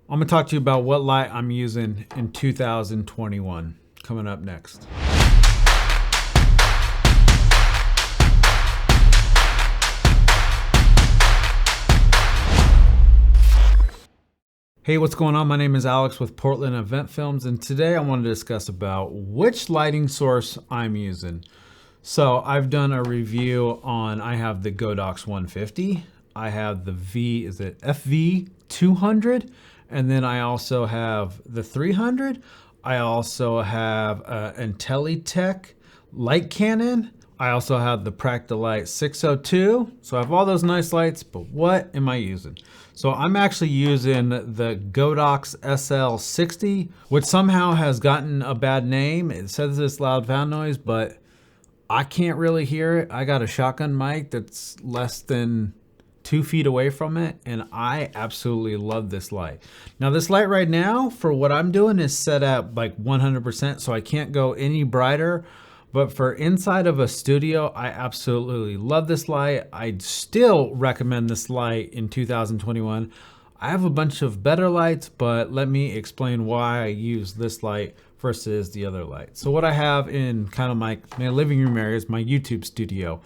I'm gonna talk to you about what light I'm using in 2021. Coming up next. Hey, what's going on? My name is Alex with Portland Event Films, and today I want to discuss about which lighting source I'm using. So I've done a review on, I have the Godox 150, I have the FV 200, and then I also have the 300. I also have IntelliTech light cannon. I also have the Practilite 602. So I have all those nice lights, but what am I using? So I'm actually using the Godox SL60, which somehow has gotten a bad name. It says it's loud fan noise, but I can't really hear it. I got a shotgun mic that's less than 2 feet away from it, and I absolutely love this light. Now this light right now, for what I'm doing, is set at like 100%, so I can't go any brighter. But for inside of a studio, I absolutely love this light. I'd still recommend this light in 2021. I have a bunch of better lights, but let me explain why I use this light versus the other light. So what I have in kind of my living room area is my YouTube studio.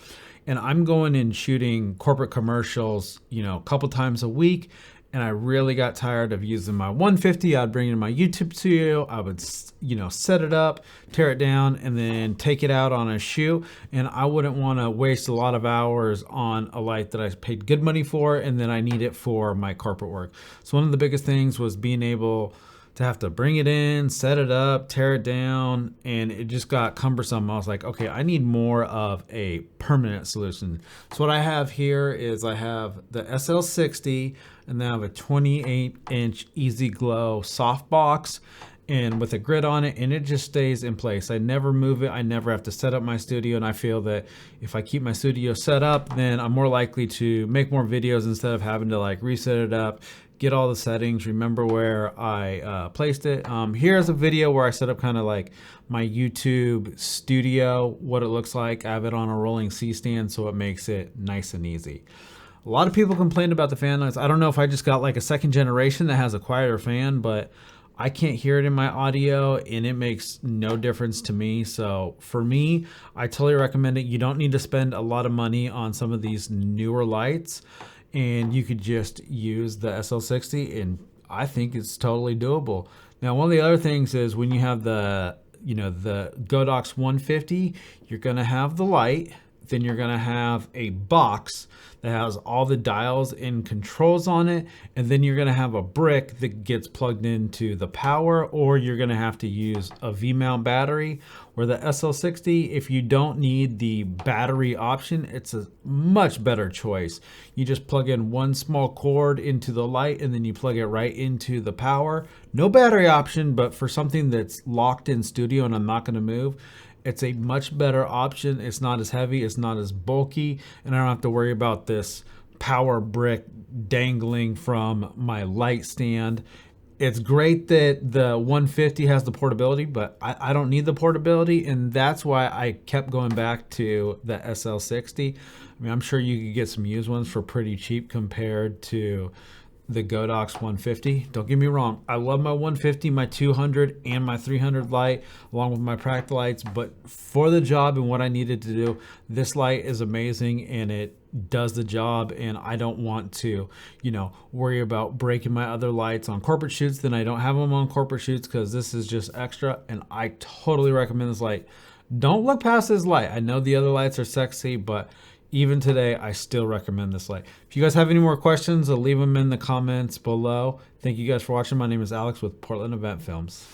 And I'm going and shooting corporate commercials, a couple times a week. And I really got tired of using my 150. I'd bring it in my YouTube studio. I would, set it up, tear it down, and then take it out on a shoot. And I wouldn't want to waste a lot of hours on a light that I paid good money for, and then I need it for my corporate work. So one of the biggest things was being able to have to bring it in, set it up, tear it down, and it just got cumbersome. I was like, okay, I need more of a permanent solution. So what I have here is I have the SL60, and then I have a 28-inch Easy Glow softbox, and with a grid on it, and it just stays in place. I never move it. I never have to set up my studio, and I feel that if I keep my studio set up, then I'm more likely to make more videos instead of having to like reset it up, get all the settings, remember where I placed it. Here's a video where I set up kind of like my YouTube studio, what it looks like. I have it on a rolling C-stand, so it makes it nice and easy. A lot of people complained about the fan noise. I don't know if I just got like a second generation that has a quieter fan, but I can't hear it in my audio, and it makes no difference to me. So for me, I totally recommend it. You don't need to spend a lot of money on some of these newer lights, and you could just use the SL60, and I think it's totally doable. Now, one of the other things is when you have the Godox 150, you're gonna have the light, then you're gonna have a box that has all the dials and controls on it, and then you're gonna have a brick that gets plugged into the power, or you're gonna have to use a V-mount battery. Where the SL60, if you don't need the battery option, it's a much better choice. You just plug in one small cord into the light, and then you plug it right into the power. No battery option, but for something that's locked in studio and I'm not gonna move, it's a much better option. It's not as heavy, it's not as bulky, and I don't have to worry about this power brick dangling from my light stand. It's great that the 150 has the portability, but I don't need the portability, and that's why I kept going back to the SL60. I mean, I'm sure you could get some used ones for pretty cheap compared to the Godox 150. Don't get me wrong, I love my 150, my 200, and my 300 light, along with my Practilites, but for the job and what I needed to do, this light is amazing, and it does the job, and I don't want to, worry about breaking my other lights on corporate shoots. Then I don't have them on corporate shoots because this is just extra, and I totally recommend this light. Don't look past this light. I know the other lights are sexy, but even today, I still recommend this light. If you guys have any more questions, I'll leave them in the comments below. Thank you guys for watching. My name is Alex with Portland Event Films.